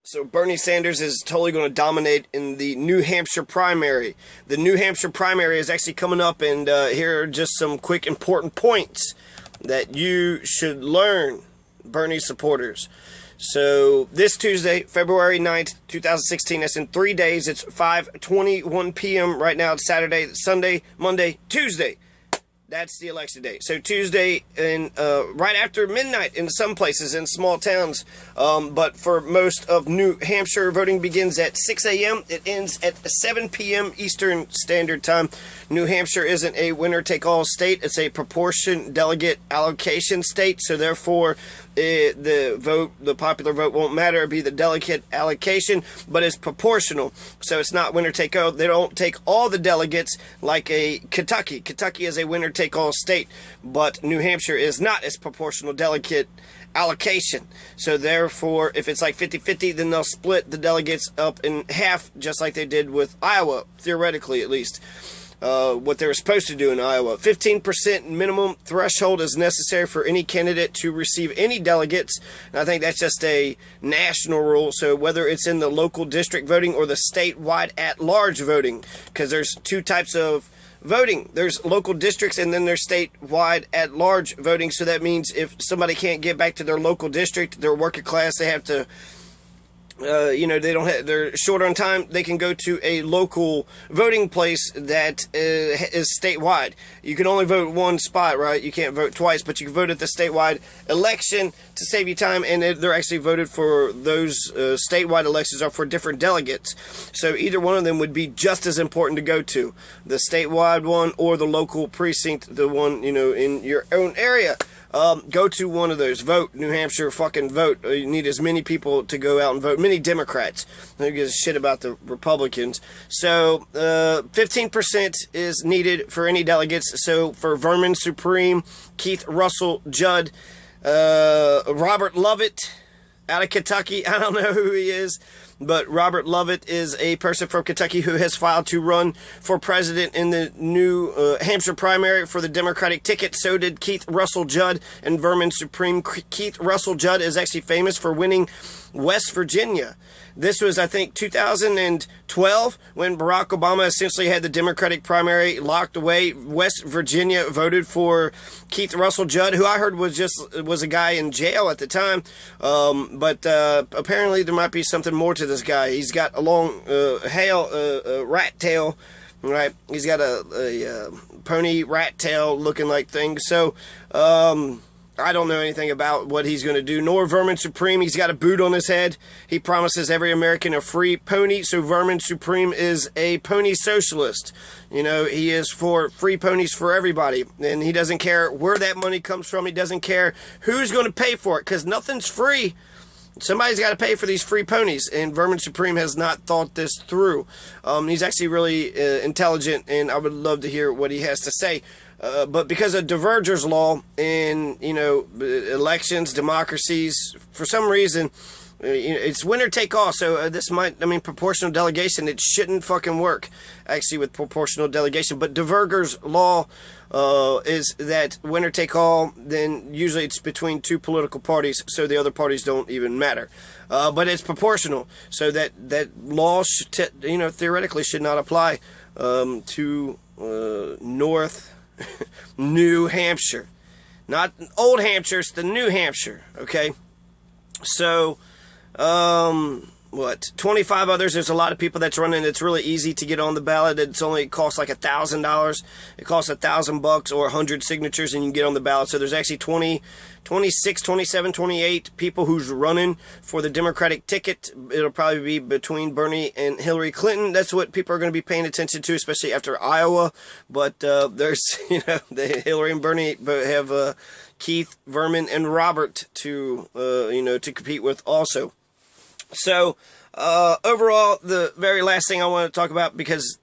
So Bernie Sanders is totally going to dominate in the New Hampshire primary. The New Hampshire primary is actually coming up, and here are just some quick important points that you should learn, Bernie supporters. So this Tuesday, February 9th, 2016, that's in 3 days. It's 5:21 p.m. right now. It's Saturday, Sunday, Monday, Tuesday. That's the election day. So Tuesday, and right after midnight in some places, in small towns. But for most of New Hampshire, voting begins at 6 a.m. It ends at 7 p.m. Eastern Standard Time. New Hampshire isn't a winner-take-all state. It's a proportion delegate allocation state. So therefore, the popular vote won't matter. It'll be the delegate allocation, but it's proportional. So it's not winner-take-all. They don't take all the delegates like a Kentucky. Kentucky is a winner-take-all state, but New Hampshire is not. It's proportional delegate allocation. So therefore, if it's like 50-50, then they'll split the delegates up in half, just like they did with Iowa, theoretically at least. What they were supposed to do in Iowa. 15% minimum threshold is necessary for any candidate to receive any delegates. And I think that's just a national rule. So whether it's in the local district voting or the statewide at-large voting, because there's two types of voting. There's local districts and then there's statewide at-large voting. So that means if somebody can't get back to their local district, they're working class, they have to they don't have, they're short on time, they can go to a local voting place that is statewide. You can only vote one spot, right? You can't vote twice, but you can vote at the statewide election to save you time, and they're actually voted for those statewide elections are for different delegates. So either one of them would be just as important to go to, the statewide one or the local precinct, the one, in your own area. Go to one of those. Vote. New Hampshire, fucking vote. You need as many people to go out and vote. Many Democrats. Who gives a shit about the Republicans? So, 15% is needed for any delegates. So, for Vermin Supreme, Keith Russell Judd, Robert Lovett out of Kentucky. I don't know who he is, but Robert Lovett is a person from Kentucky who has filed to run for president in the New Hampshire primary for the Democratic ticket. So did Keith Russell Judd and Vermin Supreme. Keith Russell Judd is actually famous for winning West Virginia. This was, I think, 2012 when Barack Obama essentially had the Democratic primary locked away. West Virginia voted for Keith Russell Judd, who I heard was a guy in jail at the time. But apparently there might be something more to this guy. He's got a long rat tail, right? He's got a pony rat tail looking like thing. So, I don't know anything about what he's going to do, nor Vermin Supreme. He's got a boot on his head. He promises every American a free pony, so Vermin Supreme is a pony socialist. He is for free ponies for everybody, and he doesn't care where that money comes from. He doesn't care who's going to pay for it, because nothing's free. Somebody's got to pay for these free ponies, and Vermin Supreme has not thought this through. He's actually really intelligent, and I would love to hear what he has to say. But because of divergence law in, elections, democracies, for some reason, it's winner take all. So proportional delegation, it shouldn't fucking work, actually, with proportional delegation. But divergence law is that winner take all, then usually it's between two political parties, so the other parties don't even matter. But it's proportional, so that law, theoretically should not apply to New Hampshire. Not Old Hampshire, it's the New Hampshire, okay? So, 25 others. There's a lot of people that's running. It's really easy to get on the ballot. It costs like $1,000. It costs $1,000 or 100 signatures, and you can get on the ballot. So there's actually 26, 27, 28 people who's running for the Democratic ticket. It'll probably be between Bernie and Hillary Clinton. That's what people are going to be paying attention to, especially after Iowa. But there's, Hillary and Bernie have Keith, Vermin, and Robert to compete with also. So, Overall, the very last thing I want to talk about, because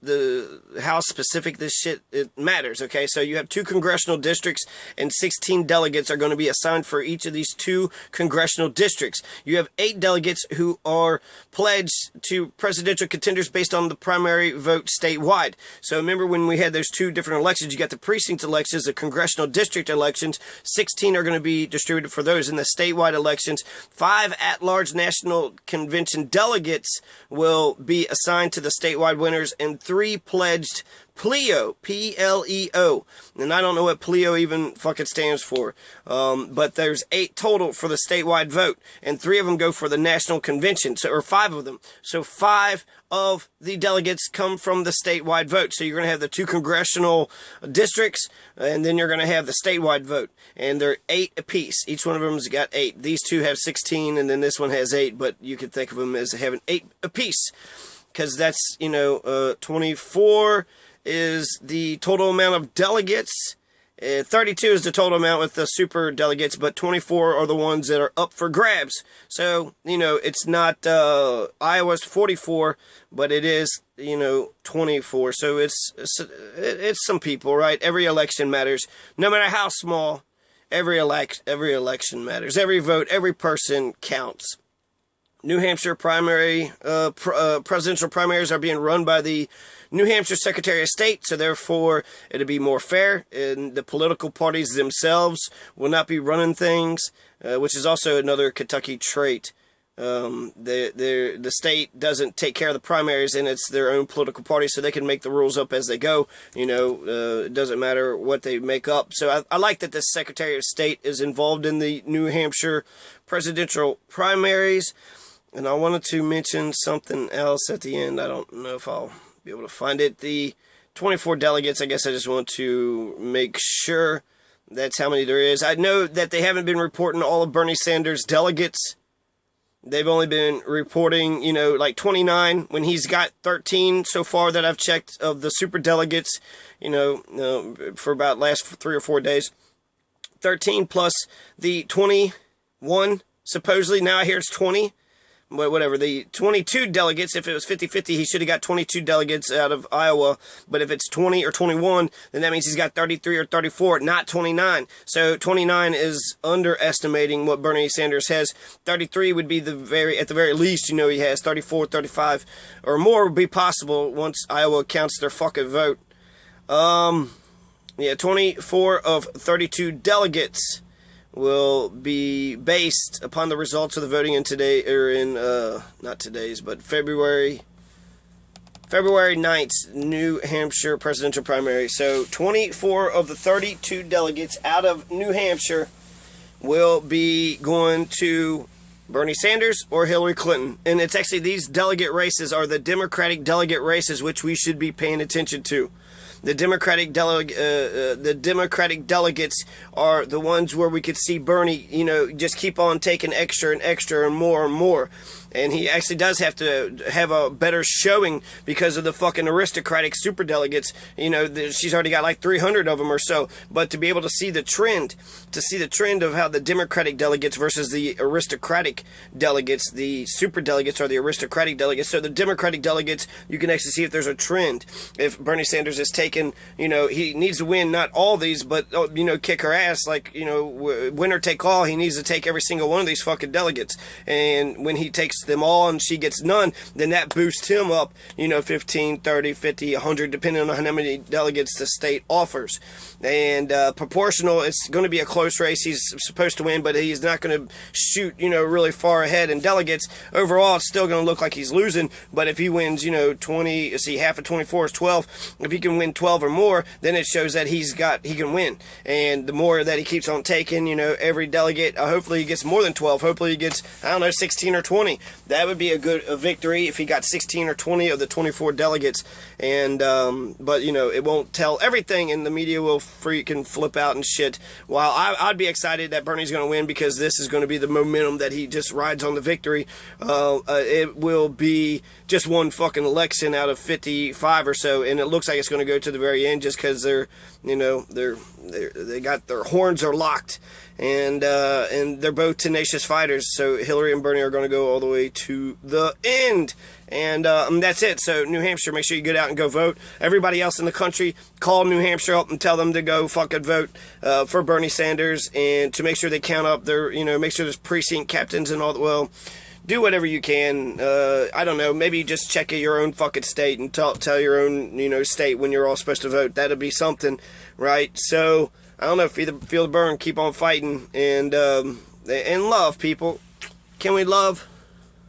how specific this shit it matters, okay? So you have 2 congressional districts, and 16 delegates are going to be assigned for each of these 2 congressional districts. You have 8 delegates who are pledged to presidential contenders based on the primary vote statewide. So remember when we had those 2 different elections, you got the precinct elections, the congressional district elections. 16 are going to be distributed for those. In the statewide elections, 5 at-large national convention delegates will be assigned to the statewide winners, and 3 pledged PLEO, P-L-E-O, and I don't know what PLEO even fucking stands for, but there's 8 total for the statewide vote, and 3 of them go for the national convention, or 5 of them. So 5 of the delegates come from the statewide vote. So you're going to have the 2 congressional districts, and then you're going to have the statewide vote, and they're 8 apiece. Each one of them's got 8. These 2 have 16, and then this one has 8, but you could think of them as having 8 apiece, because that's, 24 is the total amount of delegates. 32 is the total amount with the super delegates, but 24 are the ones that are up for grabs. So, it's not, Iowa's 44, but it is, 24. So it's some people, right? Every election matters. No matter how small, every election matters. Every vote, every person counts. New Hampshire presidential primaries are being run by the New Hampshire Secretary of State, so therefore it'll be more fair, and the political parties themselves will not be running things, which is also another Kentucky trait. The state doesn't take care of the primaries, and it's their own political party, so they can make the rules up as they go. It doesn't matter what they make up. So I like that the Secretary of State is involved in the New Hampshire presidential primaries. And I wanted to mention something else at the end. I don't know if I'll be able to find it. The 24 delegates, I guess I just want to make sure that's how many there is. I know that they haven't been reporting all of Bernie Sanders' delegates. They've only been reporting, like 29, when he's got 13 so far that I've checked of the super delegates, for about last 3 or 4 days. 13 plus the 21, supposedly. Now I hear it's 20. But whatever, the 22 delegates, if it was 50-50, he should have got 22 delegates out of Iowa. But if it's 20 or 21, then that means he's got 33 or 34, not 29. So 29 is underestimating what Bernie Sanders has. 33 would be at the very least, he has 34, 35, or more would be possible once Iowa counts their fucking vote. 24 of 32 delegates will be based upon the results of the voting February 9th, New Hampshire presidential primary. So 24 of the 32 delegates out of New Hampshire will be going to Bernie Sanders or Hillary Clinton. And it's actually, these delegate races are the Democratic delegate races, which we should be paying attention to. The Democratic delegates are the ones where we could see Bernie, just keep on taking extra and extra and more. And he actually does have to have a better showing because of the fucking aristocratic superdelegates. She's already got like 300 of them or so. But to be able to see the trend, of how the Democratic delegates versus the aristocratic delegates, the superdelegates are the aristocratic delegates. So the Democratic delegates, you can actually see if there's a trend. If Bernie Sanders is taking, he needs to win not all these, but, kick her ass, like, winner take all. He needs to take every single one of these fucking delegates. And when he takes them all and she gets none, then that boosts him up, 15, 30, 50, 100, depending on how many delegates the state offers. And proportional, it's going to be a close race. He's supposed to win, but he's not going to shoot, really far ahead. And delegates, overall, it's still going to look like he's losing. But if he wins, 20, half of 24 is 12. If he can win 12 or more, then it shows that he can win. And the more that he keeps on taking, every delegate, hopefully he gets more than 12. Hopefully he gets, 16 or 20. That would be a victory if he got 16 or 20 of the 24 delegates. And, but, it won't tell everything, and the media will freaking flip out and shit. While I'd be excited that Bernie's going to win, because this is going to be the momentum that he just rides on the victory. It will be just one fucking election out of 55 or so, and it looks like it's going to go to the very end just because they got their horns are locked, and they're both tenacious fighters. So Hillary and Bernie are going to go all the way way to the end. And that's it. So New Hampshire, make sure you get out and go vote. Everybody else in the country, call New Hampshire up and tell them to go fucking vote for Bernie Sanders, and to make sure they count up their, make sure there's precinct captains and all. Well, do whatever you can. I don't know, maybe just check your own fucking state and tell your own, state when you're all supposed to vote. That'd be something, right? So, I don't know, feel the burn, keep on fighting, and love, people. Can we love?